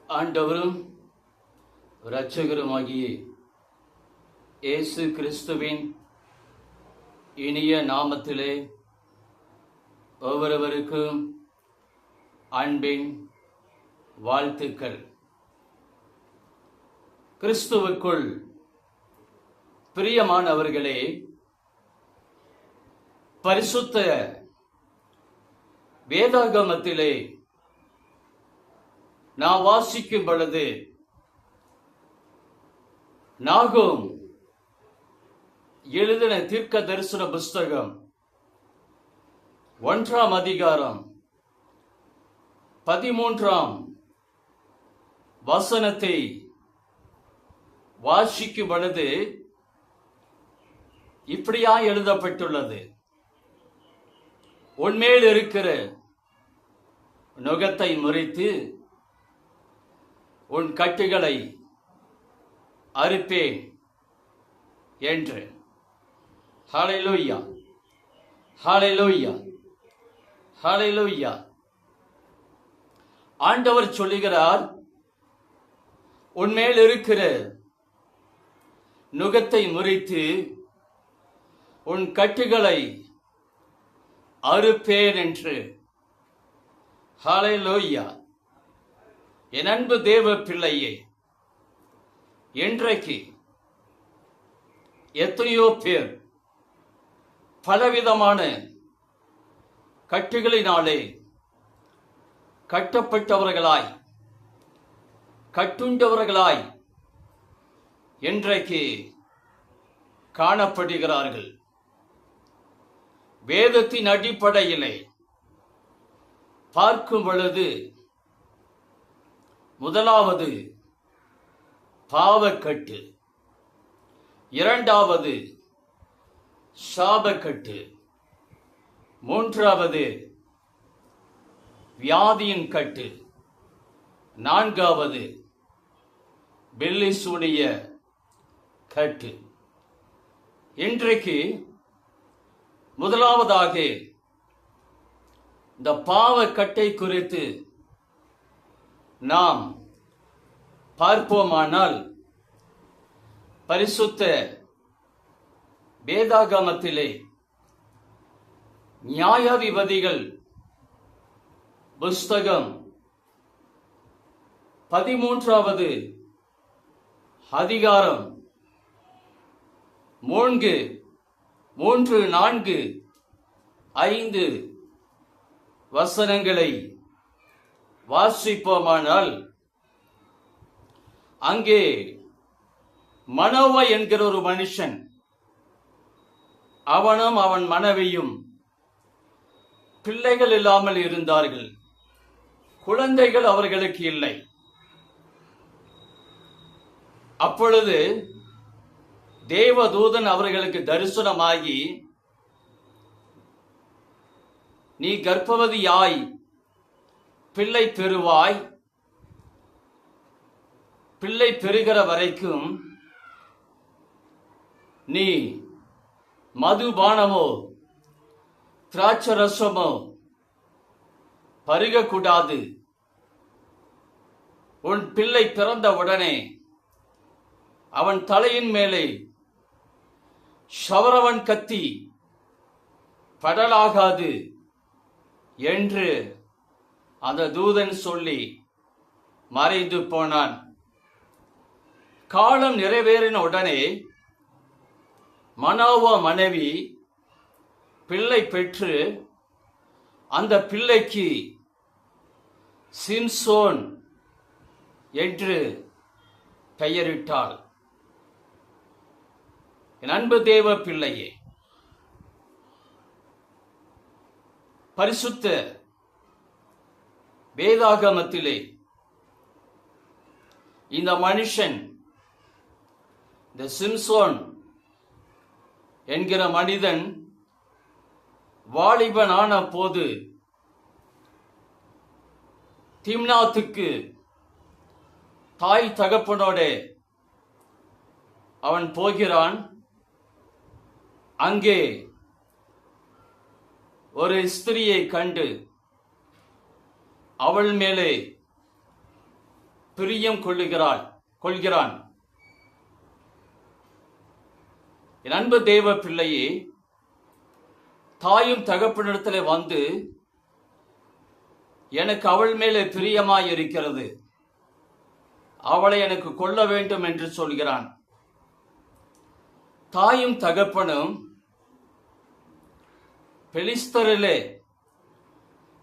ஆண்டவரும் இரட்சகருமாகிய இயேசு கிறிஸ்துவின் இனிய நாமத்திலே ஒவ்வொருவருக்கும் அன்பின் வாழ்த்துக்கள். கிறிஸ்துவுக்குள் பிரியமானவர்களே, பரிசுத்த வேதாகமத்திலே நான் வாசிக்கும் பொழுது நாகூம் எழுதின தீர்க்க தரிசன புஸ்தகம் 1ஆம் அதிகாரம் 13ஆம் வசனத்தை வாசிக்கும் பொழுது இப்படியா எழுதப்பட்டுள்ளது: உன்மேல் இருக்கிற நுகத்தை முறித்து உன் கட்டுகளை அறுப்பேன் என்று. ஹல்லேலூயா, ஹல்லேலூயா, ஹல்லேலூயா. ஆண்டவர் சொல்லுகிறார், உன்மேல் இருக்கிற நுகத்தை முறித்து உன் கட்டுகளை அறுப்பேன் என்று. ஹல்லேலூயா. என் அன்பு தேவ பிள்ளையே, இன்றைக்கு எத்தனையோ பேர் பலவிதமான கட்டுகளினாலே கட்டப்பட்டவர்களாய், கட்டுண்டவர்களாய் இன்றைக்கு காணப்படுகிறார்கள். வேதத்தின் அடிப்படையிலே பார்க்கும் பொழுது, முதலாவது பாவக்கட்டு, இரண்டாவது சாபக்கட்டு, மூன்றாவது வியாதியின் கட்டு, நான்காவது பில்லிசூனிய கட்டு. இன்றைக்கு முதலாவதாக இந்த பாவக்கட்டை குறித்து நாம் பார்ப்போமானால், பரிசுத்த வேதாகமத்திலே நியாயாதிபதிகள் புஸ்தகம் 13வது அதிகாரம் 3, 4, 5 வசனங்களை வாசிப்போமானால், அங்கே மனோவா என்கிற ஒரு மனுஷன், அவனும் அவன் மனைவியும் பிள்ளைகள் இல்லாமல் இருந்தார்கள். குழந்தைகள் அவர்களுக்கு இல்லை. அப்பொழுது தேவதூதன் அவர்களுக்கு தரிசனமாகி, நீ கர்ப்பவதியாய் பிள்ளை பெறுவாய். பிள்ளை பெறுகிற வரைக்கும் நீ மதுபானமோ திராட்சரசமோ பருகக்கூடாது. உன் பிள்ளை பிறந்த உடனே அவன் தலையின் மேலே சவரவன் கத்தி படலாகாது என்று அந்த தூதன் சொல்லி மறைந்து போனான். காலம் நிறைவேறின உடனே மனோவா மனைவி பிள்ளை பெற்று அந்த பிள்ளைக்கு சிம்சோன் என்று பெயரிட்டாள். என் அன்பு தேவ பிள்ளையே, பரிசுத்த வேதாகமத்திலே இந்த மனுஷன், இந்த சிம்சோன் என்கிற மனிதன் வாலிபனான போது திம்னாத்துக்கு தாய் தகப்பனோட அவன் போகிறான். அங்கே ஒரு ஸ்திரியை கண்டு அவள் மேலே பிரியம் கொள்கிறான். என் அன்பு தேவ பிள்ளையே, தாயும் தகப்பனிடத்திலே வந்து எனக்கு அவள் மேலே பிரியமாய் இருக்கிறது, அவளை எனக்கு கொள்ள வேண்டும் என்று சொல்கிறான். தாயும் தகப்பனும் பெலிஸ்தரிலே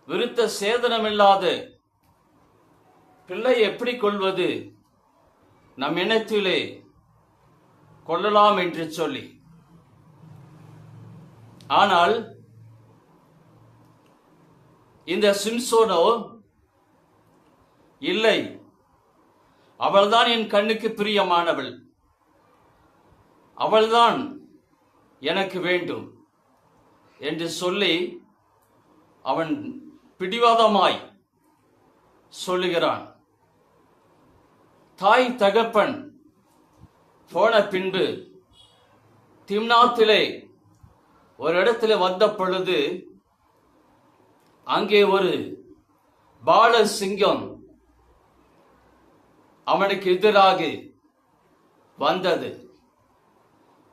விருத்த சேதனமில்லாத பிள்ளை எப்படி கொள்வது, நம் இனத்திலே கொள்ளலாம் என்று சொல்லி. ஆனால் இந்த சிம்சோனோ, இல்லை, அவள்தான் என் கண்ணுக்கு பிரியமானவள், அவள்தான் எனக்கு வேண்டும் என்று சொல்லி அவன் பிடிவாதமாய் சொல்லுகிறான். தாய் தகப்பன் போன பின்பு திம்னாத்திலே ஒரு இடத்துல வந்த பொழுது அங்கே ஒரு பால சிங்கம் அவனுக்கு எதிராக வந்தது.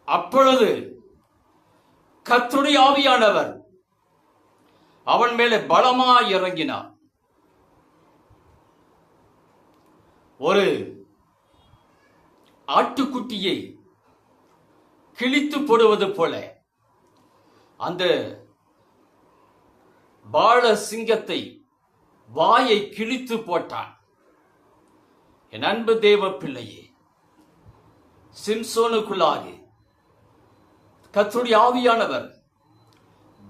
அப்பொழுது கர்த்தருடைய ஆவியானவர் அவன் மேலே பலமாய் இறங்கினார். ஒரு ஆட்டுக்குட்டியை கிழித்து போடுவது போல அந்த பால சிங்கத்தை வாயை கிழித்து போட்டான். என் அன்பு தேவ பிள்ளையே, சிம்சோனுக்குள்ளாக கர்த்தருடைய ஆவியானவர்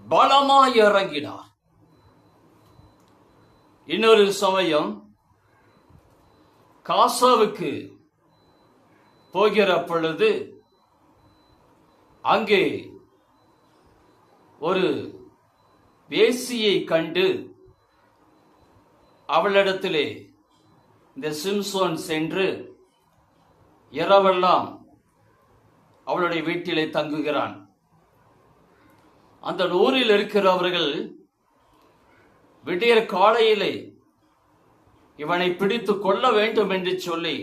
பலமாய் இறங்கினார். இன்னொரு சமயம் காசாவுக்கு போகிற பொழுது அங்கே ஒரு வேசியை கண்டு அவளிடத்திலே இந்த சிம்சோன் சென்று இரவெல்லாம் அவளுடைய வீட்டிலே தங்குகிறான். அந்த ஊரில் இருக்கிறவர்கள் விடியற் காலையிலே இவனை பிடித்து கொள்ள வேண்டும் என்று சொல்லி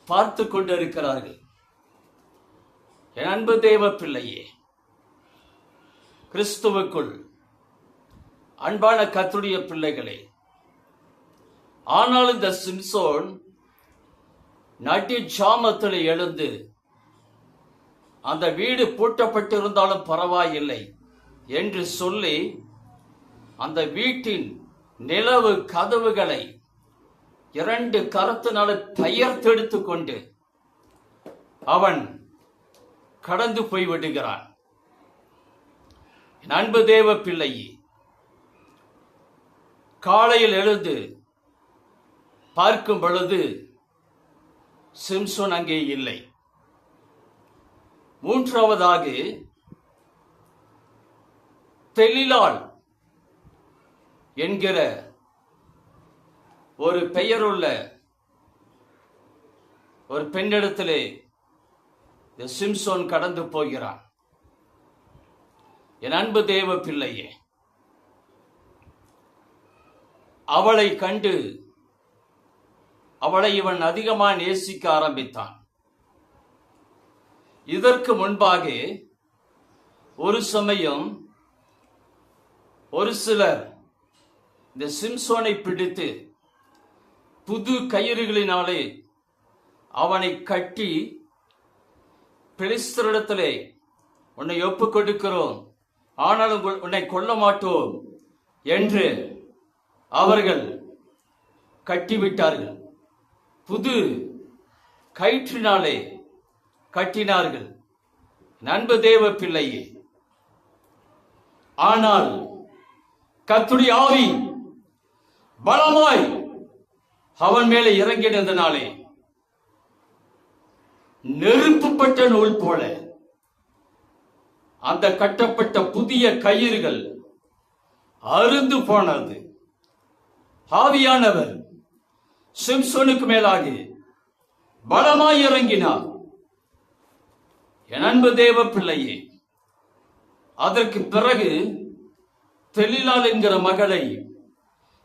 பார்த்து கொண்டிருக்கிறார்கள். என் அன்பு தேவ பிள்ளையே, கிறிஸ்துவுக்குள் அன்பான கர்த்தருடைய பிள்ளைகளே, ஆனால் இந்த சிம்சோன் நட்டி ஜாமத்தில் எழுந்து அந்த வீடு பூட்டப்பட்டிருந்தாலும் பரவாயில்லை என்று சொல்லி அந்த வீட்டின் நிலவு கதவுகளை 2 கரத்தினால பெயர்த்தெடுத்து கொண்டு அவன் கடந்து போய் விடுகிறான். என் அன்பு தேவ பிள்ளையே, காலையில் எழுந்து பார்க்கும் பொழுது சிம்சோன் அங்கே இல்லை. மூன்றாவதாக தெலிலாள் என்கிற ஒரு பெயருள்ள ஒரு பெண்ணிடத்திலே சிம்சோன் கடந்து போகிறான். என் அன்பு தேவ பிள்ளையே, அவளை கண்டு அவளை இவன் அதிகமாக நேசிக்க ஆரம்பித்தான். இதற்கு முன்பாக ஒரு சமயம் ஒரு சிலர் இந்த சிம்சோனை பிடித்து புது கயிறுகளினாலே அவனை கட்டி பெலிஸ்தரிடத்திலே உன்னை ஒப்புக் கொடுக்கிறோம், ஆனாலும் உன்னை கொல்ல மாட்டோம் என்று அவர்கள் கட்டிவிட்டார்கள். புது கயிற்றினாலே கட்டினார்கள். அன்பு தேவ பிள்ளையே, ஆனால் கர்த்தருடைய ஆவி பலமாய் அவன் மேலே இறங்கினதனாலே நெருப்புப்பட்ட நூல் போல அந்த கட்டப்பட்ட புதிய கயிறுகள் அருந்து போனது. ஆவியானவர் சிம்சோனுக்கு மேலாக பலமாய் இறங்கினார். என் அன்பு தேவ பிள்ளையே, அதற்கு பிறகு தெலிலாள் என்கிற மகளை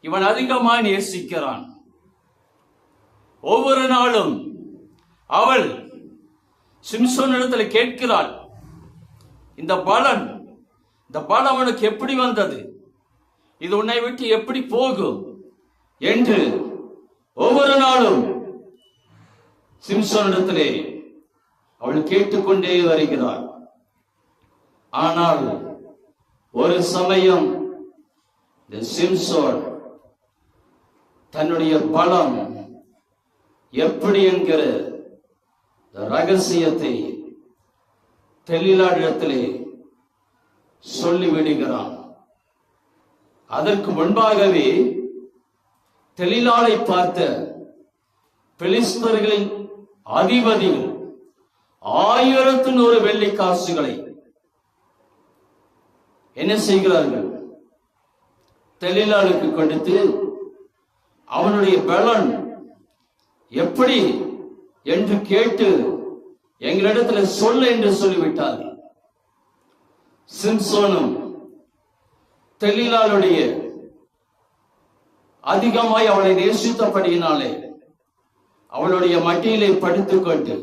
இவன் அதிகமாய் நேசிக்கிறான். ஒவ்வொரு நாளும் அவள் சிம்சோனிடத்தில் கேட்கிறாள், இந்த பலம் அவனுக்கு எப்படி வந்தது, இது உன்னை விட்டு எப்படி போகும் என்று ஒவ்வொரு நாளும் சிம்சோனிடத்திலே அவள் கேட்டுக்கொண்டே வருகிறாள். ஆனால் ஒரு சமயம் இந்த சிம்சோன் தன்னுடைய பலம் எப்படி என்கிற ரகசியத்தை தெலீலாளிடத்திலே சொல்லிவிடுகிறான். அதற்கு முன்பாகவே தெலீலாளை பார்த்த பெலிஸ்தர்களின் அதிபதிகள் 1100 வெள்ளி காசுகளை என்ன செய்கிறார்கள், தெலீலாளுக்கு கொடுத்து அவனுடைய பலன் எப்படி என்று கேட்டு எங்களிடத்தில் சொல்ல என்று சொல்லிவிட்டார்கள். சிம்சோனும் தெலீலாளுடைய அதிகமாய் அவளை நேசித்தபடியினாலே அவளுடைய மடியிலே படுத்துக்கொண்டு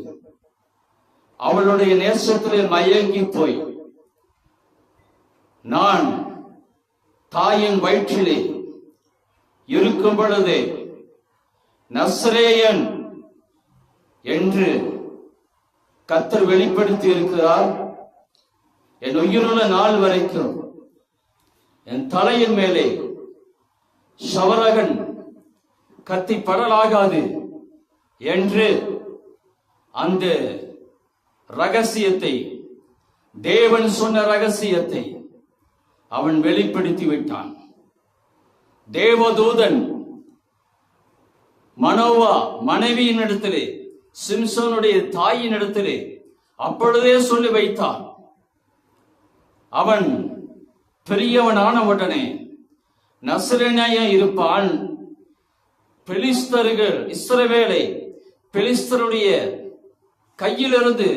அவளுடைய நேசத்திலே மயங்கி போய், நான் தாயின் வயிற்றிலே இருக்கும் பொழுதே நசரேயன் என்று கர்த்தர் வெளிப்படுத்தி இருக்கிறார், என் உயிருள்ள நாள் வரைக்கும் என் தலையின் மேலே சவரகன் கத்தி படலாகாது என்று அந்த ரகசியத்தை, தேவன் சொன்ன ரகசியத்தை அவன் வெளிப்படுத்தி விட்டான். தேவதூதன் மனோவா மனைவியின் இடத்திலே, சிம்சோனுடைய தாயின் இடத்திலே அப்பொழுதே சொல்லி வைத்தான். அவன் பெரியவனான உடனே நசரேயனாக இருப்பான், பெலிஸ்தர்கள் இஸ்ரவேலை பெலிஸ்தருடைய கையிலிருந்து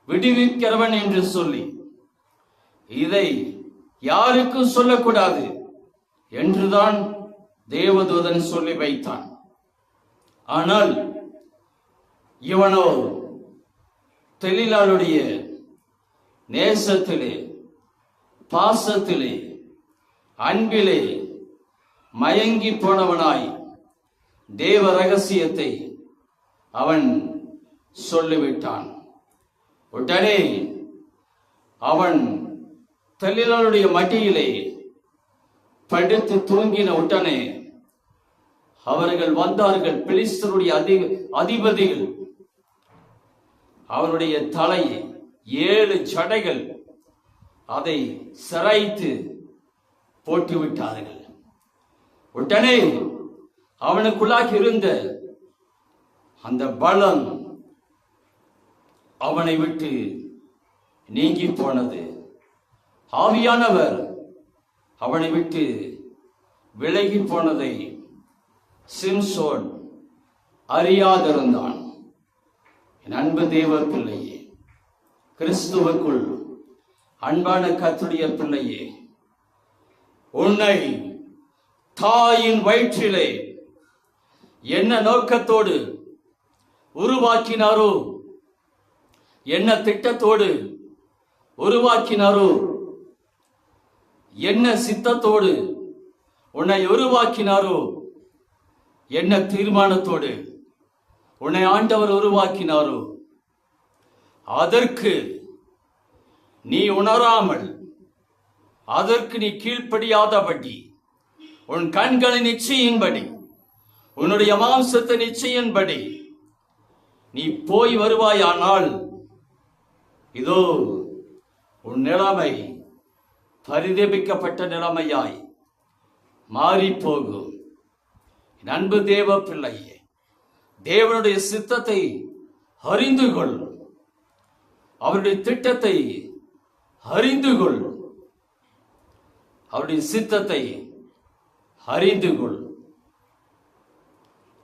விடுவிக்கிறவன் என்று சொல்லி, இதை யாருக்கும் சொல்லக்கூடாது என்றுதான் தேவதூதன் சொல்லி வைத்தான். ஆனால் இவனோ தெலீலாளுடைய நேசத்திலே, பாசத்திலே, அன்பிலே மயங்கி போனவனாய் தேவ ரகசியத்தை அவன் சொல்லிவிட்டான். உடனே அவன் தெலீலாளுடைய மடியிலே படுத்து தூங்கின உடனே அவர்கள் வந்தார்கள். பெலிஸ்தருடைய அதிபதிகள் அவருடைய தலையை 7 ஜடைகள் அதை சிரைத்து போட்டுவிட்டார்கள். உடனே அவனுக்குள்ளாக இருந்த அந்த பலம் அவனை விட்டு நீங்கி போனது. ஆவியானவர் அவனை விட்டு விலகி போனதை சிம்சோன் அறியாதிருந்தான். என் அன்பு தேவ பிள்ளையே, கிறிஸ்துவுக்குள் அன்பான கர்த்தருடைய பிள்ளையே, உன்னை தாயின் வயிற்றிலே என்ன நோக்கத்தோடு உருவாக்கினாரோ, என்ன திட்டத்தோடு உருவாக்கினாரோ, என்ன சித்தத்தோடு உன்னை உருவாக்கினாரோ, என்ன தீர்மானத்தோடு உன்னை ஆண்டவர் உருவாக்கினாரோ, அதற்கு நீ உணராமல், அதற்கு நீ கீழ்ப்படியாதபடி, உன் கண்களின் நிச்சயின்படி, உன்னுடைய மாம்சத்தை நிச்சயின்படி நீ போய் வருவாயானால், இதோ உன் நிலைமை பரிதபிக்கப்பட்ட நிலைமையாய் மாறி போகும். அன்பு தேவ பிள்ளையே, தேவனுடைய சித்தத்தை அறிந்து கொள், அவருடைய திட்டத்தை அறிந்து கொள், அவருடைய சித்தத்தை அறிந்து கொள்.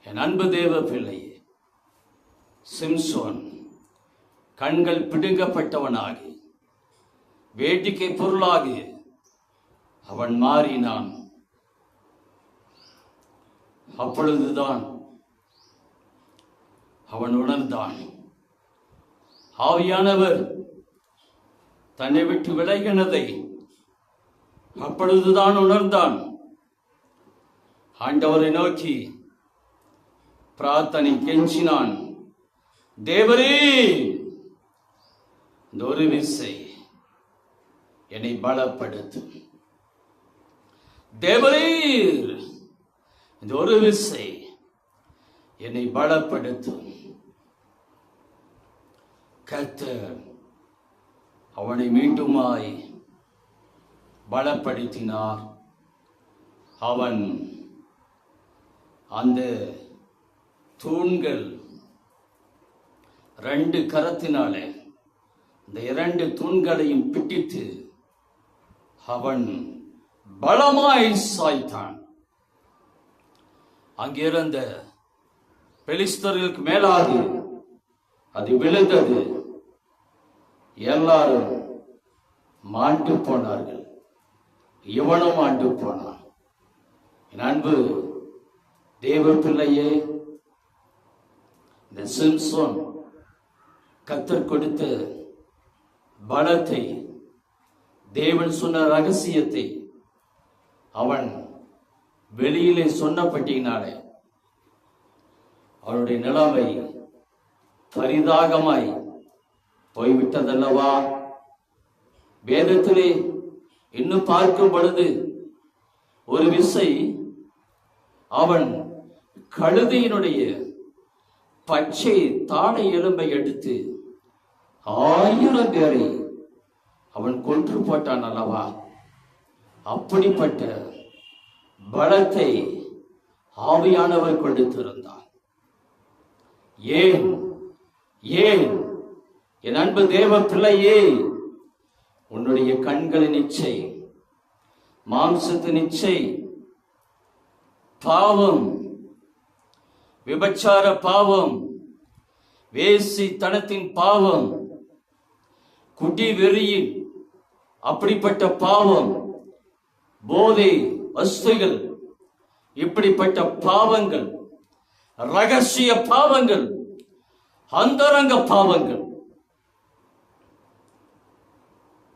என் அன்பு தேவ பிள்ளையே, சிம்சோன் கண்கள் பிடுங்கப்பட்டவனாகி வேடிக்கை பொருளாகி அவன் மாறினான். அப்பொழுதுதான் அவன் உணர்ந்தான். ஆவியானவர் தன்னை விட்டு விலகினதை அப்பொழுதுதான் உணர்ந்தான். ஆண்டவரை நோக்கி பிரார்த்தனை கெஞ்சினான். தேவரே, இந்த ஒரு விசை என்னை பலப்படுத்தும். தேவரீர், இந்த ஒரு விசை என்னை பலப்படுத்தும். கர்த்தர் அவனை மீண்டுமாய் பலப்படுத்தினார். அவன் அந்த தூண்கள் 2 கரத்தினாலே இந்த 2 தூண்களையும் பிடித்து அவன் பலமாய் சாய்த்தான். அங்கிருந்த பெலிஸ்தர்களுக்கு மேலாக அது விழுந்தது. எல்லாரும் மாண்டு போனார்கள். இவனும் மாண்டு போனான். என் அன்பு தேவ பிள்ளையே, இந்த சிம்சோன் கர்த்தர் கொடுத்த பலத்தை, தேவன் சொன்ன ரகசியத்தை அவன் வெளியிலே சொன்னபடியினாலே அவருடைய நிலைமை பரிதாகமாய் போய்விட்டதல்லவா? வேதத்திலே இன்னும் பார்க்கும் பொழுது ஒரு விசை அவன் கழுதையினுடைய பச்சை தாடை எலும்பை எடுத்து 1000 பேரை அவன் கொன்று போட்டான் அல்லவா? அப்படிப்பட்ட பலத்தை ஆவியானவர் கொடுத்திருந்தான். ஏன் ஏன் என் அன்பு தேவ பிள்ளையே, உன்னுடைய கண்களின் இச்சை, மாம்சத்தின் இச்சை, பாவம், விபச்சார பாவம், வேசித்தனத்தின் பாவம், குடி வெறியின் அப்படிப்பட்ட பாவம், போதை வஸ்துகள், இப்படிப்பட்ட பாவங்கள், ரகசிய பாவங்கள், அந்தரங்க பாவங்கள்,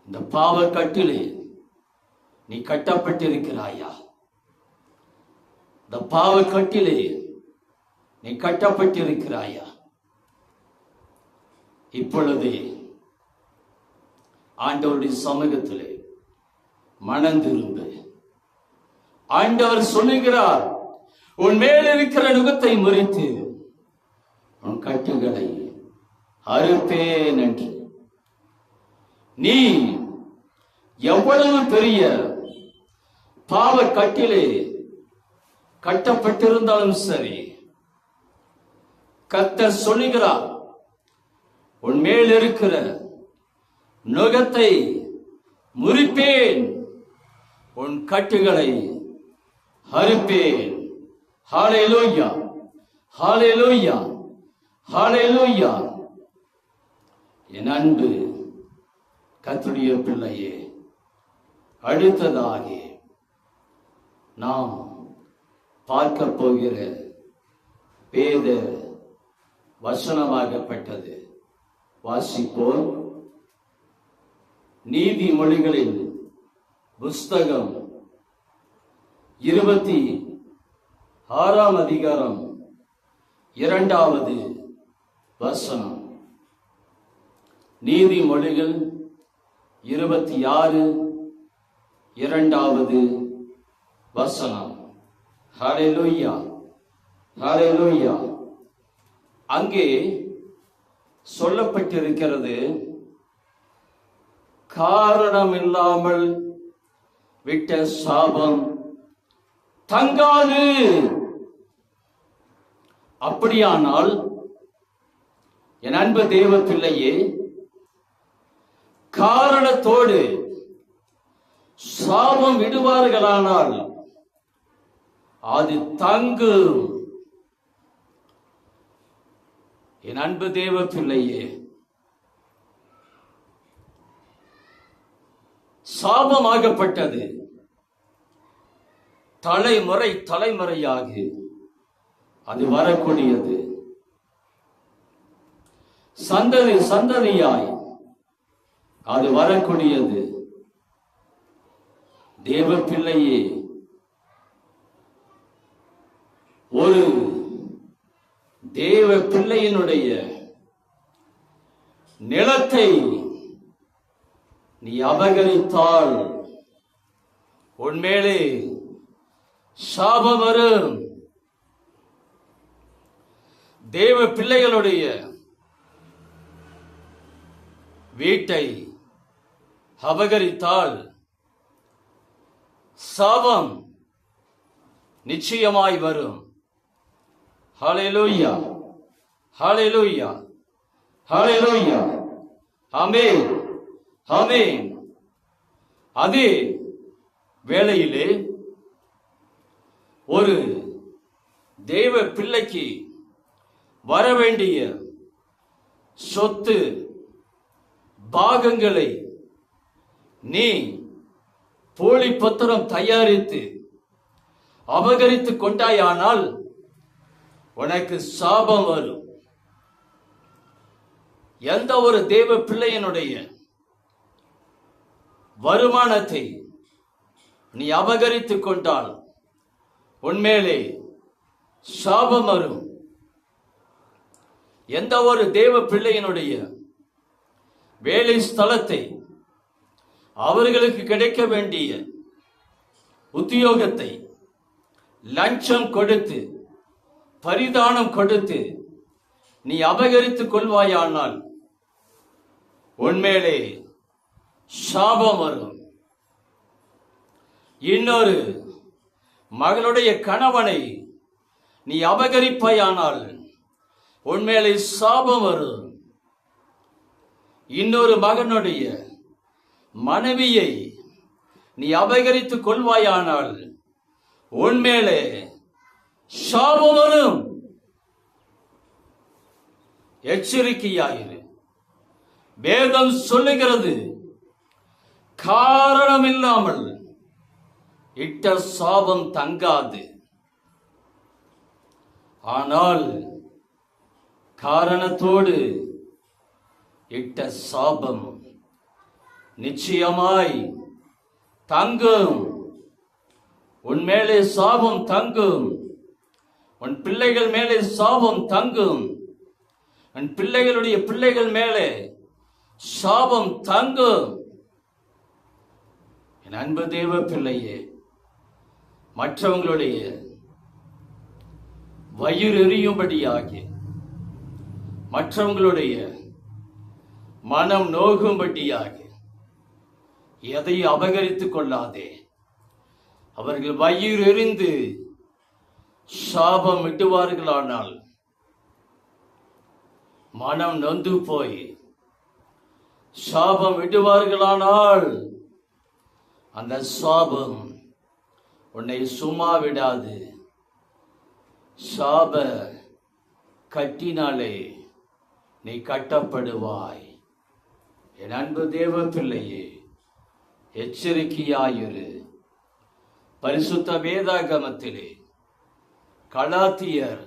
இந்த பாவ கட்டிலே நீ கட்டப்பட்டிருக்கிறாயா? இந்த பாவ கட்டிலே நீ கட்டப்பட்டிருக்கிறாயா? இப்பொழுது ஆண்டவருடைய சமூகத்திலே மனம் திரும்ப. ஆண்டவர் சொல்லுகிறார், உன் மேல் இருக்கிற நுகத்தை முறித்து உன் கட்டுகளை அறுப்பேன் என்று. நீ எவ்வளவு பெரிய பாவ கட்டிலே கட்டப்பட்டிருந்தாலும் சரி, கர்த்தர் சொல்லுகிறார், உன் மேல் இருக்கிற நுகத்தை முறிப்பேன், உன் கட்டுகளை அறுப்பேன். ஹல்லேலூயா, ஹல்லேலூயா, ஹல்லேலூயா. என் அன்பு கர்த்தருடைய பிள்ளையே, அடுத்ததாக நாம் பார்க்க போகிற வேத வசனமாகப்பட்டது வாசிப்போம். நீதிமொழிகளின் புஸ்தகம் 26ஆம் அதிகாரம் 2வது வசனம். நீதிமொழிகள் 26 2வது வசனம். ஹல்லேலூயா, ஹல்லேலூயா. அங்கே சொல்லப்பட்டிருக்கிறது, காரணம் இல்லாமல் விட்ட சாபம் தங்காது. அப்படியானால் என் அன்பு தேவ பிள்ளையே, காரணத்தோடு சாபம் விடுவார்களானால் அது தங்கும். என் அன்பு தேவ பிள்ளையே, சாபமாகப்பட்டது தலைமுறையாக அது வரக்கூடியது. சந்ததி சந்ததியாய் அது வரக்கூடியது. தேவ பிள்ளையே, ஒரு தேவ பிள்ளையினுடைய நிலத்தை நீ அபகரித்தால் உன்மேலே சாபம் வரும். தேவ பிள்ளைகளுடைய வீட்டை அபகரித்தால் சாபம் நிச்சயமாய் வரும். ஹல்லேலூயா, ஹல்லேலூயா, ஹல்லேலூயா. ஆமென், ஆமென். அதே வேளையிலே ஒரு தேவ பிள்ளைக்கு வரவேண்டிய சொத்து பாகங்களை நீ போலி பத்திரம் தயாரித்து அபகரித்து கொண்டாயானால் உனக்கு சாபம் வரும். எந்த ஒரு தேவ பிள்ளையினுடைய வருமானத்தை நீ அபகரித்துக் கொண்டால் உன்மேலே சாபம் வரும். எந்த ஒரு தேவ பிள்ளையினுடைய வேலை ஸ்தலத்தை, அவர்களுக்கு கிடைக்க வேண்டிய உத்தியோகத்தை லஞ்சம் கொடுத்து பரிதானம் கொடுத்து நீ அபகரித்துக் கொள்வாயானால் உன்மேலே சாபம் வரும். இன்னொரு மகளுடைய கணவனை நீ அபகரிப்பாயானால் உன்மேலே சாபம் வரும். இன்னொரு மகனுடைய மனைவியை நீ அபகரித்துக் கொள்வாயானால் உன்மேலே சாபம் வரும். எச்சரிக்கையாயிரு. வேதம் சொல்லுகிறது, காரணம் இல்லாமல் இட்ட சாபம் தங்காது. ஆனால் காரணத்தோடு இட்ட சாபம் நிச்சயமாய் தங்கும். உன்மேலே சாபம் தங்கும். உன் பிள்ளைகள் மேலே சாபம் தங்கும். உன் பிள்ளைகளுடைய பிள்ளைகள் மேலே சாபம் தங்கும். என் அன்பு தேவ பிள்ளையே, மற்றவங்களுடைய வயிறு எரியும்படியாக, மற்றவங்களுடைய மனம் நோகும்படியாக எதையும் அபகரித்துக் கொள்ளாதே. அவர்கள் வயிறு எறிந்து சாபம் இட்டுவார்களானால் மனம் நொந்து போய் சாபம் விடுவார்களானால் அந்த சாபம் உன்னை சும்மா விடாது. சாப கட்டினாலே நீ கட்டப்படுவாய். என் அன்பு தேவ பிள்ளையே, எச்சரிக்கையாயிரு. பரிசுத்த வேதாகமத்திலே கலாத்தியர்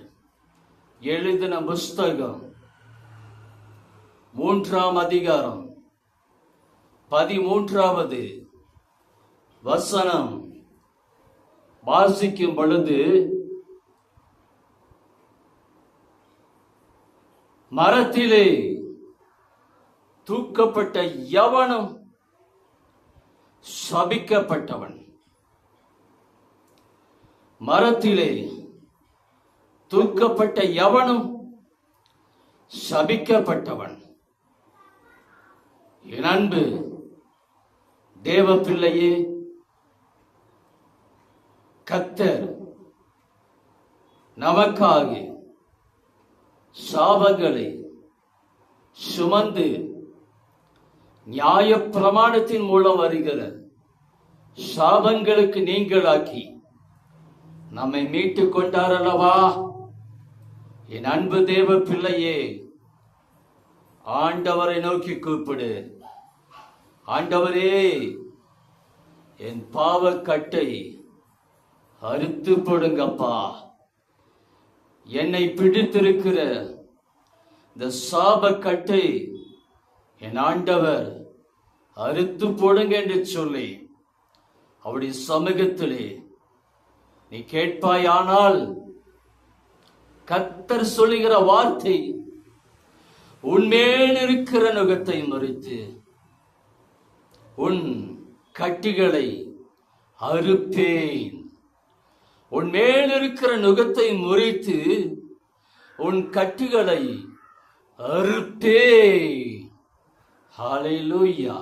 எழுதின புஸ்தகம் 3ஆம் அதிகாரம் 13வது வசனம் வாசிக்கும் பொழுது, மரத்திலே தூக்கப்பட்ட எவனும் சபிக்கப்பட்டவன். மரத்திலே தூக்கப்பட்ட எவனும் சபிக்கப்பட்டவன். என் அன்பு தேவ பிள்ளையே, கர்த்தர் நமக்காக சாபங்களை சுமந்து நியாய பிரமாணத்தின் மூலம் வருகிற சாபங்களுக்கு நீங்களாக்கி நம்மை மீட்டுக் கொண்டார் அல்லவா? என் அன்பு தேவ பிள்ளையே, ஆண்டவரை நோக்கி கூப்பிடு. ஆண்டவரே, என் பாவக்கட்டை அறுத்து போடுங்கப்பா. என்னை பிடித்திருக்கிற இந்த சாபக்கட்டை என் ஆண்டவர் அறுத்து போடுங்க என்று சொல்லி அவருடைய சமூகத்திலே நீ கேட்பாயானால் கர்த்தர் சொல்லுகிற வார்த்தை, உன்மேல் இருக்கிற நுகத்தை முறித்து உன் கட்டிகளை அறுப்பேன். உன்மேல் இருக்கிற நுகத்தை முறித்து உன் கட்டிகளை அறுப்பேன். ஹல்லேலூயா,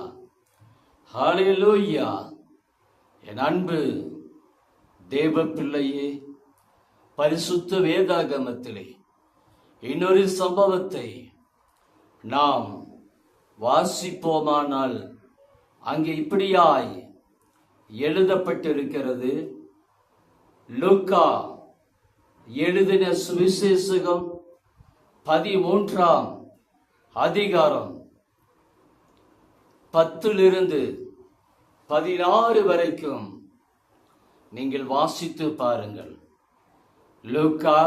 ஹல்லேலூயா. என் அன்பு தேவ பிள்ளையே, பரிசுத்த வேதாகமத்திலே இன்னொரு சம்பவத்தை நாம் வாசிப்போமானால் அங்கே இப்படியாய் எழுதப்பட்டிருக்கிறது. லூக்கா எழுதின சுவிசேஷகம் 13ஆம் அதிகாரம் 10 16 வரைக்கும் நீங்கள் வாசித்து பாருங்கள். லூக்கா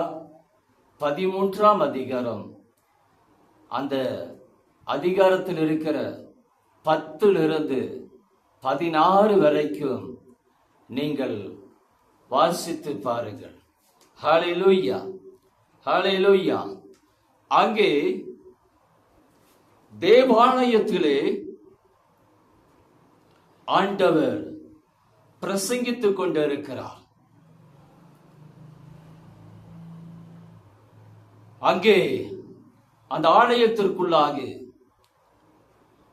13ஆம் அதிகாரம், அந்த அதிகாரத்தில் இருக்கிற 10 16 வரைக்கும் நீங்கள் வாசித்து பாருங்கள். ஹல்லேலூயா, ஹல்லேலூயா. அங்கே தேவாலயத்திலே ஆண்டவர் பிரசங்கித்துக் கொண்டிருக்கிறார். அங்கே அந்த ஆலயத்திற்குள்ளாக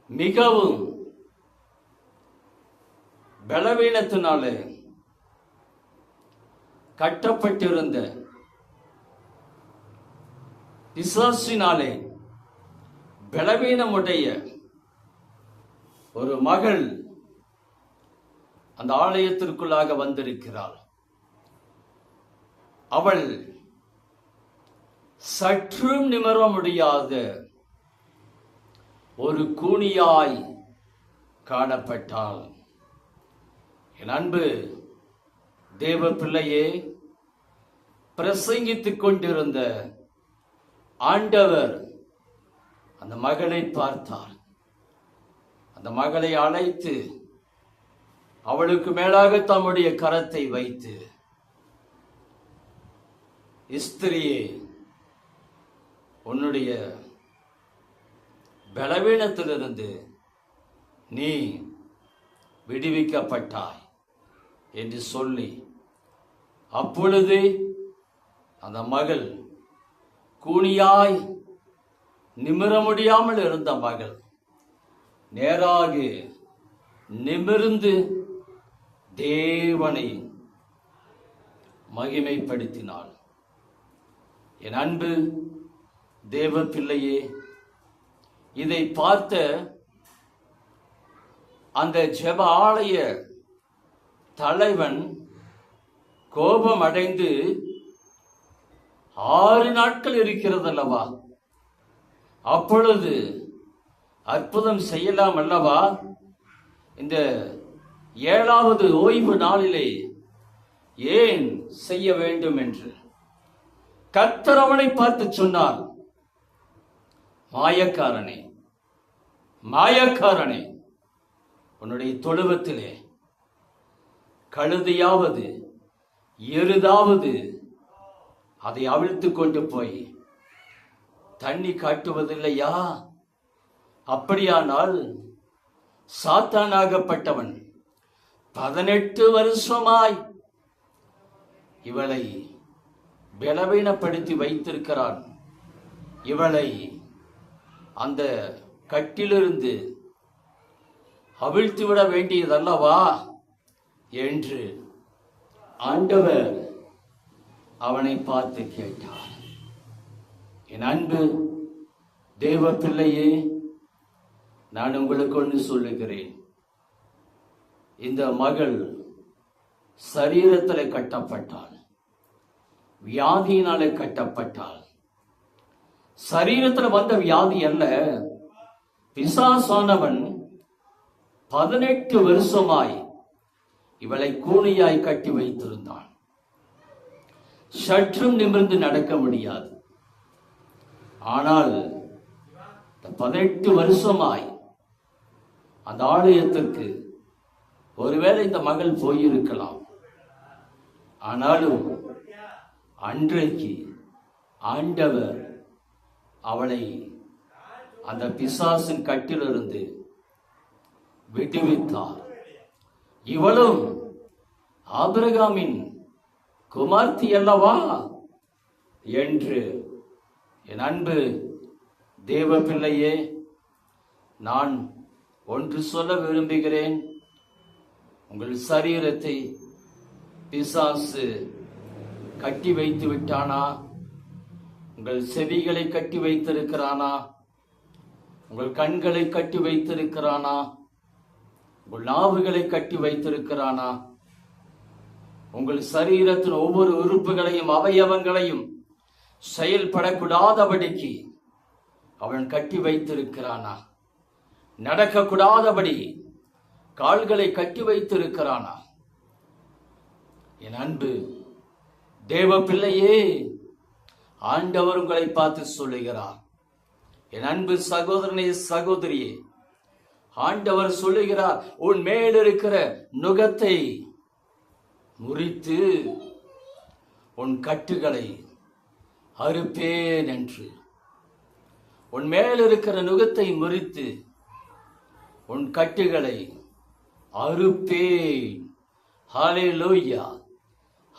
மிகவும் பலவீனத்தினாலே கட்டப்பட்டிருந்த, பிசாசினாலே பலவீனமுடைய ஒரு மகள் அந்த ஆலயத்திற்குள்ளாக வந்திருக்கிறாள். அவள் சற்றும் நிமிர முடியாத ஒரு கூனியாய் காணப்பட்டாள். என் அன்பு தேவ பிள்ளையே, பிரசங்கித்துக் கொண்டிருந்த ஆண்டவர் அந்த மகளை பார்த்தார். அந்த மகளை அழைத்து அவளுக்கு மேலாக தம்முடைய கரத்தை வைத்து, ஸ்திரியே, உன்னுடைய பலவீனத்திலிருந்து நீ விடுவிக்கப்பட்டாய் என்று சொல்லி, அப்பொழுது அந்த மகள், கூனியாய் நிமிர முடியாமல் இருந்த மகள், நேராக நிமிர்ந்து தேவனை மகிமைப்படுத்தினாள். என் அன்பு தேவ பிள்ளையே, இதை பார்த்த அந்த ஜெப ஆலய தலைவன் கோபம் அடைந்து, 6 நாட்கள் இருக்கிறது அல்லவா, அப்பொழுது அற்புதம் செய்யலாம் அல்லவா, இந்த 7வது ஓய்வு நாளிலே ஏன் செய்ய வேண்டும் என்று கர்த்தர் அவனை பார்த்து சொன்னார், மாயக்காரனே, மாயக்காரனே, உன்னுடைய தொழுவத்திலே கழுதையாவது எருதாவது அதை அவிழ்த்து கொண்டு போய் தண்ணி காட்டுவதில்லையா? அப்படியானால் சாத்தானாகப்பட்டவன் 18 வருஷமாய் இவளை பலவீனப்படுத்தி வைத்திருக்கிறான். இவளை அந்த கட்டிலிருந்து அவிழ்த்து விட வேண்டியதல்லவா என்று ஆண்டவர் அவனை பார்த்து கேட்டார். என் அன்பு தேவ பிள்ளையே, நான் உங்களுக்கு ஒன்று சொல்லுகிறேன். இந்த மகள் சரீரத்தில் கட்டப்பட்டாள், வியாதியினாலே கட்டப்பட்டாள். சரீரத்தில் வந்த வியாதி அல்ல, பிசாசானவன் 18 வருஷமாய் இவளை கூனியாய் கட்டி வைத்திருந்தான். சற்றும் நிமிர்ந்து நடக்க முடியாது. ஆனால் 18 வருஷமாய் அந்த ஆலயத்திற்கு ஒருவேளை இந்த மகள் போயிருக்கலாம். ஆனாலும் அன்றைக்கு ஆண்டவர் அவளை அந்த பிசாசின் கட்டிலிருந்து விடுவித்தார். இவளும் ஆபிரகாமின் குமார்த்தி அல்லவா என்று என் அன்பு தேவ பிள்ளையே, நான் ஒன்று சொல்ல விரும்புகிறேன். உங்கள் சரீரத்தை பிசாசு கட்டி வைத்து விட்டானா? உங்கள் செவிகளை கட்டி வைத்திருக்கிறானா? உங்கள் கண்களை கட்டி வைத்திருக்கிறானா? உங்கள் நாவுகளை கட்டி வைத்திருக்கிறானா? உங்கள் சரீரத்தின் ஒவ்வொரு உறுப்புகளையும் அவயவங்களையும் செயல்படக்கூடாதபடிக்கு அவன் கட்டி வைத்திருக்கிறானா? நடக்கக்கூடாதபடி கால்களை கட்டி வைத்திருக்கிறானா? என் அன்பு தேவ பிள்ளையே, ஆண்டவர் உங்களை பார்த்து சொல்லுகிறார். என் அன்பு சகோதரனே, சகோதரியே, ஆண்டவர் சொல்லுகிறார், உன் மேல் இருக்கிற நுகத்தை முறித்து உன் கட்டுகளை அறுப்பேன் என்று. உன் மேல் இருக்கிற நுகத்தை முறித்து உன் கட்டுகளை அறுப்பேன். ஹல்லேலூயா,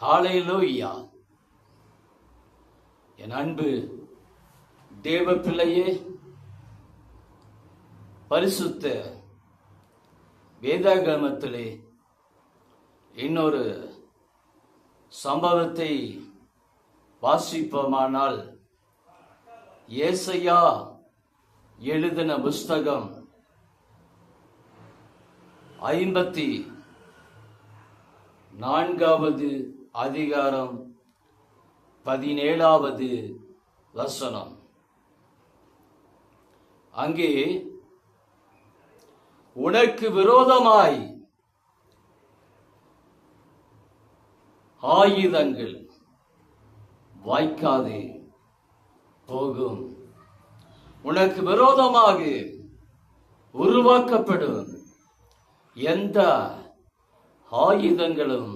ஹல்லேலூயா. என் அன்பு தேவ பிள்ளையே, பரிசுத்த வேதாகமத்திலே இன்னொரு சம்பவத்தை வாசிப்போமானால், ஏசாயா எழுதின புஸ்தகம் 54வது அதிகாரம் 17வது வசனம். அங்கே உனக்கு விரோதமாய் ஆயுதங்கள் வாய்க்காதே போகும். உனக்கு விரோதமாக உருவாக்கப்படும் எந்த ஆயுதங்களும்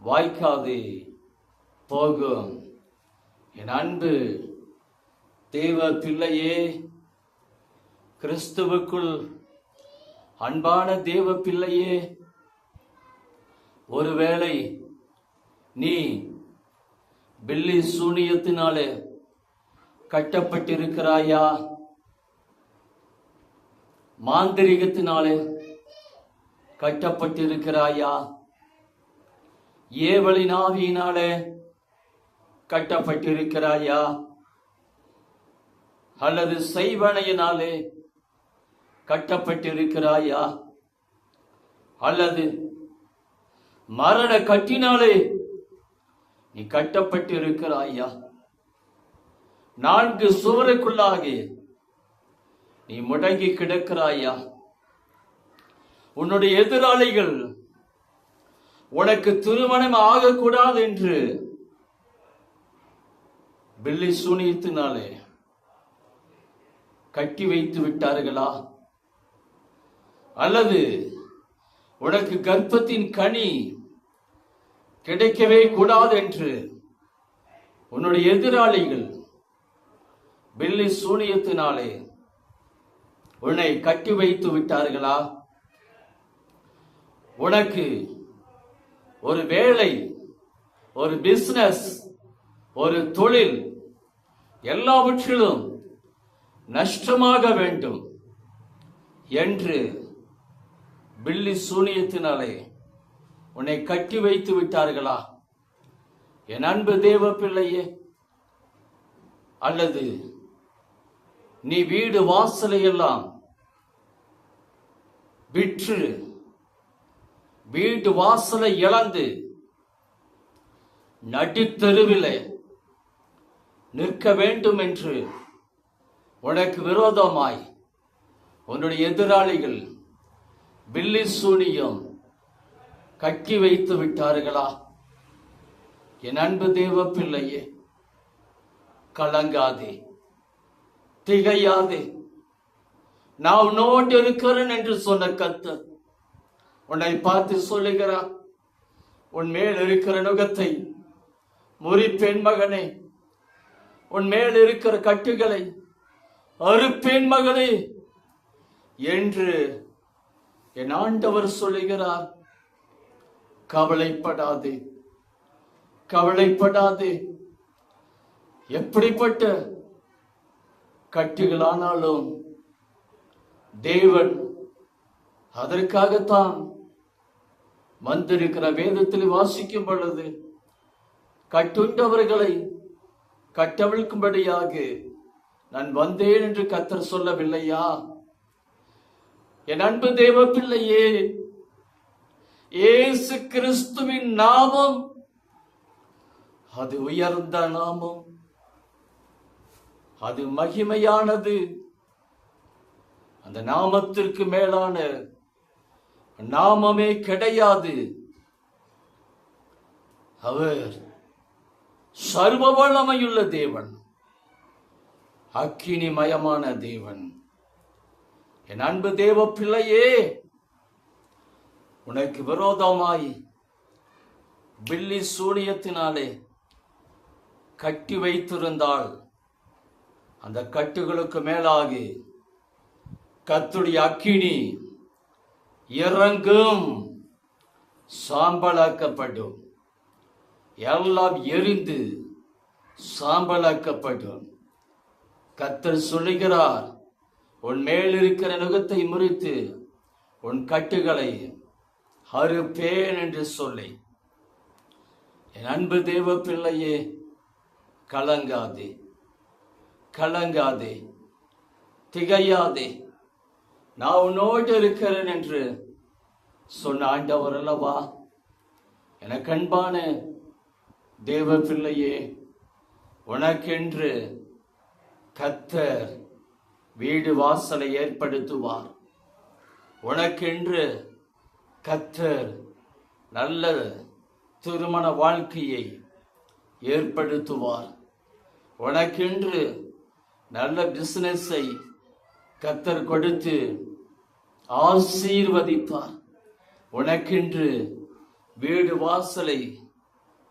வாய்க்காதே போகும். என் அன்பு தேவ பிள்ளையே, கிறிஸ்துவுக்குள் அன்பான தேவ பிள்ளையே, ஒருவேளை நீ பில்லி சூனியத்தினாலே கட்டப்பட்டிருக்கிறாயா? மாந்திரிகத்தினாலே கட்டப்பட்டிருக்கிறாயா? ஏவலின் ஆவியினாலே கட்டப்பட்டிருக்கிறாயா? அல்லது செய்வனையினாலே கட்டப்பட்டிருக்கிறாயா? அல்லது மரண கட்டினாலே நீ கட்டப்பட்டிருக்கிறாயா? 4 சுவருக்குள்ளாக நீ முடங்கி கிடக்கிறாயா? உன்னுடைய எதிராளிகள் உனக்கு திருமணம் ஆகக்கூடாது என்று பில்லி சூனியத்தினாலே கட்டி வைத்து விட்டார்களா? அல்லது உனக்கு கர்ப்பத்தின் கனி கிடைக்கவே கூடாது என்று உன்னுடைய எதிராளிகள் பில்லி சூனியத்தினாலே உன்னை கட்டி வைத்து விட்டார்களா? உனக்கு ஒரு வேலை, ஒரு பிசினஸ், ஒரு தொழில் எல்லாவற்றிலும் நஷ்டமாக வேண்டும் என்று பில்லி சூனியத்தினாலே உன்னை கட்டி வைத்து விட்டார்களா? என் அன்பு தேவ பிள்ளையே, அல்லது நீ வீடு வாசலை எல்லாம் விற்று வீட்டு வாசலை இழந்து நடுத்தெருவிலே நிற்க வேண்டும் என்று உனக்கு விரோதமாய் உன்னுடைய எதிராளிகள் பில்லி சூனியம் கட்டி வைத்து விட்டார்களா? என் அன்பு தேவ பிள்ளையே, கலங்காதே, திகையாதே. நான் உன்னோடு இருக்கிறேன் என்று சொன்ன கர்த்தர் உன்னை பார்த்து சொல்லுகிறார், உன் மேல் இருக்கிற நுகத்தை முறிப்பேன் மகனே, உன் மேல் இருக்கிற கட்டுகளை அறுப்பேன் மகளே என்று என் ஆண்டவர் சொல்லுகிறார். கவலைப்படாதே, கவலைப்படாதே. எப்படிப்பட்ட கட்டுகளானாலும் தேவன் அதற்காகத்தான் வந்திருக்கிற. வேதத்தில் வாசிக்கும் பொழுது கட்டுண்டவர்களை கட்டவிழ்க்கும்படியாக நான் வந்தேன் என்று கர்த்தர் சொல்லவில்லையா? என் அன்பு தேவ பிள்ளையே, இயேசு கிறிஸ்துவின் நாமம் அது உயர்ந்த நாமம், அது மகிமையானது. அந்த நாமத்திற்கு மேலான நாமமே கிடையாது. அவர் சர்வ வல்லமையுள்ள தேவன், அக்கினிமயமான தேவன். என் அன்பு தேவ பிள்ளையே, உனக்கு விரோதமாய் பில்லி சூனியத்தினாலே கட்டி வைத்திருந்தால் அந்த கட்டுகளுக்கு மேலாக கர்த்தருடைய அக்கினி இறங்கும், சாம்பலாக்கப்படும், எல்லாம் எரிந்து சாம்பலாக்கப்படும். கர்த்தர் சொல்லுகிறார், உன் மேல் இருக்கிற நுகத்தை முறித்து உன் கட்டுகளை அறுப்பேன் என்று சொல்லி. என் அன்பு தேவ பிள்ளையே, கலங்காதே, கலங்காதே, திகையாதே. நான் உன்னோடு இருக்கிறேன் என்று சொன்ன ஆண்டவர் அல்லவா? எனக்கு அன்பான தேவ பிள்ளையே, உனக்கென்று கர்த்தர் வீடு வாசலை ஏற்படுத்துவார். உனக்கென்று கர்த்தர் நல்ல திருமண வாழ்க்கையை ஏற்படுத்துவார். உனக்கென்று நல்ல பிசினஸை கர்த்தர் கொடுத்து ஆசீர்வதிப்பார். உனக்கென்று வீடு வாசலை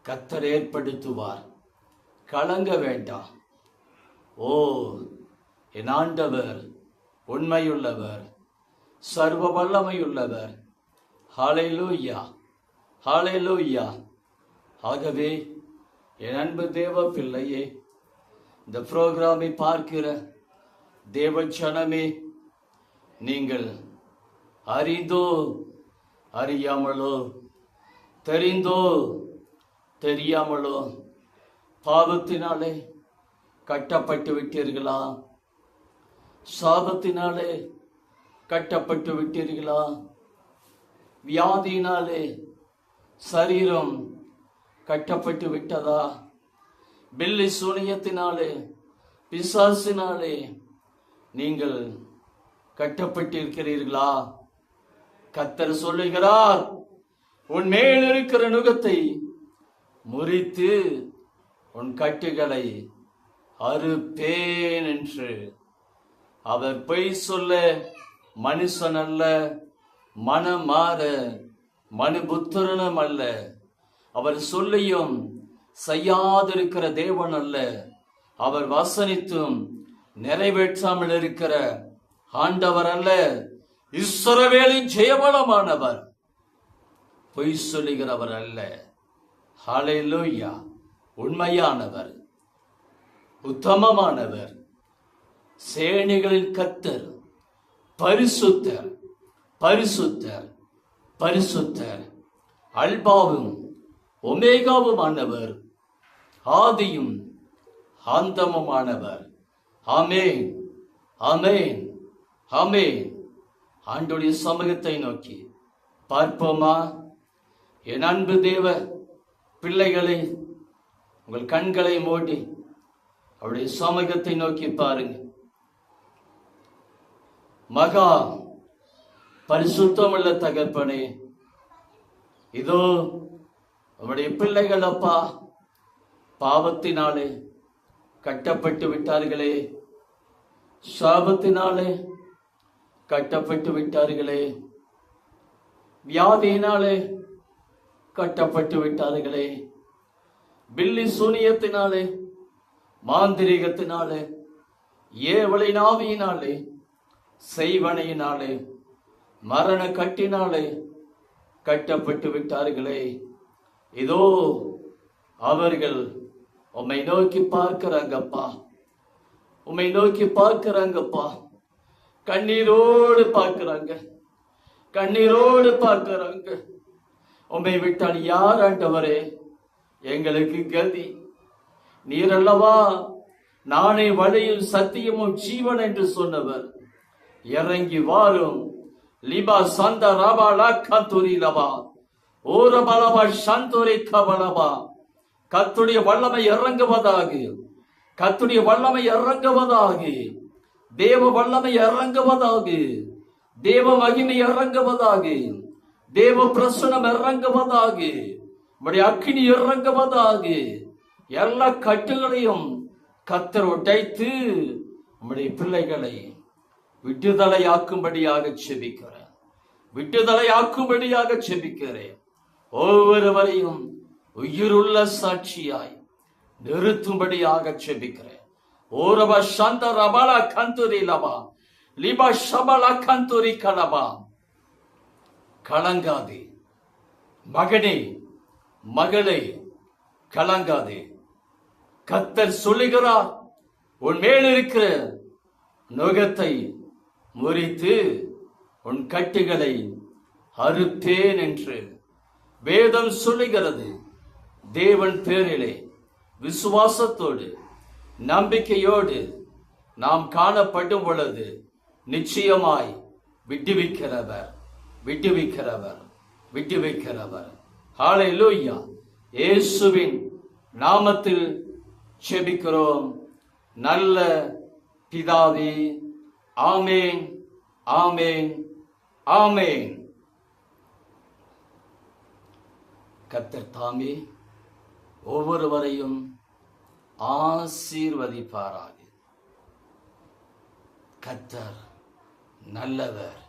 கர்த்தர் ஏற்படுத்துவார். கலங்க வேண்டாம். ஓ, என் ஆண்டவர் உண்மையுள்ளவர், சர்வ வல்லமையுள்ளவர். ஹல்லேலூயா, ஹல்லேலூயா. ஆகவே என் அன்பு தேவ பிள்ளையே, இந்த புரோகிராமை பார்க்கிற தேவ ஜனமே, நீங்கள் அறிந்தோ அறியாமலோ, தெரிந்தோ தெரியாமலோ பாவத்தினாலே கட்டப்பட்டு விட்டீர்களா? சாபத்தினாலே கட்டப்பட்டு விட்டீர்களா? வியாதியினாலே சரீரம் கட்டப்பட்டு விட்டதா? பில்லி சூனியத்தினாலே, பிசாசினாலே நீங்கள் கட்டப்பட்டிருக்கிறீர்களா? கர்த்தர் சொல்லுகிறார், உன் மேல் இருக்கிற நுகத்தை முறித்து உன் கட்டுகளை அறுப்பேன் என்று. அவர் பொய் சொல்ல மனுஷன் அல்ல, மனம் மாற மனுபுத்திரனும் அல்ல. அவர் சொல்லியும் செய்யாதிருக்கிற தேவன் அல்ல. அவர் வசனித்தும் நிறைவேற்றாமல் இருக்கிற ஆண்டவர் அல்ல. இஸ்ரவேலின் ஜெயபலமானவர், பொய் சொல்லுகிறவர் அல்ல. ஹல்லேலூயா. உண்மையானவர், உத்தமமானவர், சேனைகளின் கர்த்தர், பரிசுத்தர், பரிசுத்தர், பரிசுத்தர், அல்பாவும் ஒமேகாவுமானவர், ஆதியும் ஆந்தமுமானவர். ஆமென், ஆமென், ஆமென். ஆண்டவருடைய சமூகத்தை நோக்கி பார்ப்போமா? என் அன்பு தேவ பிள்ளைகளை, உங்கள் கண்களை மூடி அவருடைய சமூகத்தை நோக்கி பாருங்க. மகா பரிசுத்தமுள்ள தகப்பனே, இதோ அவருடைய பிள்ளைகள் அப்பா பாவத்தினாலே கட்டப்பட்டு விட்டார்களே, சாபத்தினாலே கட்டப்பட்டு விட்டார்களே, வியாதியினாலே கட்டப்பட்டு விட்டார்களே, பில்லி சூனியத்தினாலே, மாந்திரிகத்தினாலே, ஏவலின் ஆவியினாலே, செய்வனையினாலே, மரண கட்டினாலே கட்டப்பட்டு விட்டார்களே. இதோ அவர்கள் உம்மை நோக்கி பார்க்கிறாங்கப்பா, உம்மை நோக்கி பார்க்கிறாங்கப்பா. கண்ணீரோடு பார்க்கிறாங்க, கண்ணீரோடு பார்க்கிறாங்க. உம்மை விட்டால் யார் ஆண்டவரே எங்களுக்கு கதி? நீரல்லவா நானே வழியும் சத்தியமும் ஜீவன் என்று சொன்னவர். இறங்கி வாரும். லிபா சந்த ரபா லக்கந்துரி லபா ஓரபலபா சந்துரி கபலபா. கர்த்தருடைய வல்லமை இறங்குவதாக, கர்த்தருடைய வல்லமை இறங்குவதாக, தேவ வல்லமை இறங்குவதாக, தேவ மகிமை இறங்குவதாக, தேவ பிரசனம் இறங்குவதாக, உம்முடைய அக்கினி இறங்குவதாக. எல்லா கட்டுகளையும் கர்த்தர் உடைத்து உம்முடைய பிள்ளைகளை விடுதலையாக்கும்படியாக செபிக்கிறேன், விடுதலையாக்கும்படியாக செபிக்கிறேன். ஒவ்வொருவரையும் உயிருள்ள சாட்சியாய் நிறுத்தும்படியாக செபிக்கிறேன். ஓரப சந்த ரபல கந்துரி லபா லிபா ஷபல கந்துரி கலபா. கலங்காதே மகனே, மகளே, கலங்காதே. கர்த்தர் சொல்லுகிறார், உன் மேல் இருக்கிற நுகத்தை முறித்து உன் கட்டுகளை அறுத்தேன் என்று வேதம் சொல்லுகிறது. தேவன் பேரிலே விசுவாசத்தோடு நம்பிக்கையோடு நாம் காணப்படும் பொழுது நிச்சயமாய் விடுவிக்கிறவர், விடுவிக்கிறவர், விடுவிக்கிறவர். ஹல்லேலூயா. இயேசுவின் நாமத்தில் ஜெபிக்கிறோம் நல்ல பிதாவே. ஆமென், ஆமென், ஆமென். கர்த்தர் தாமே ஒவ்வொருவரையும் ஆசீர்வதிப்பாராக. கர்த்தர் நல்லவர்,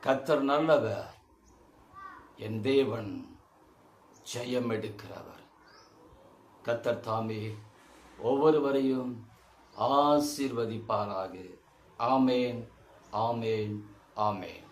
கர்த்தர் நல்லவர். என் தேவன் ஜெயம் எடுக்கிறவர். கர்த்தர் தாமே ஒவ்வொருவரையும் ஆசீர்வதிப்பாராக. ஆமென், ஆமென், ஆமென்.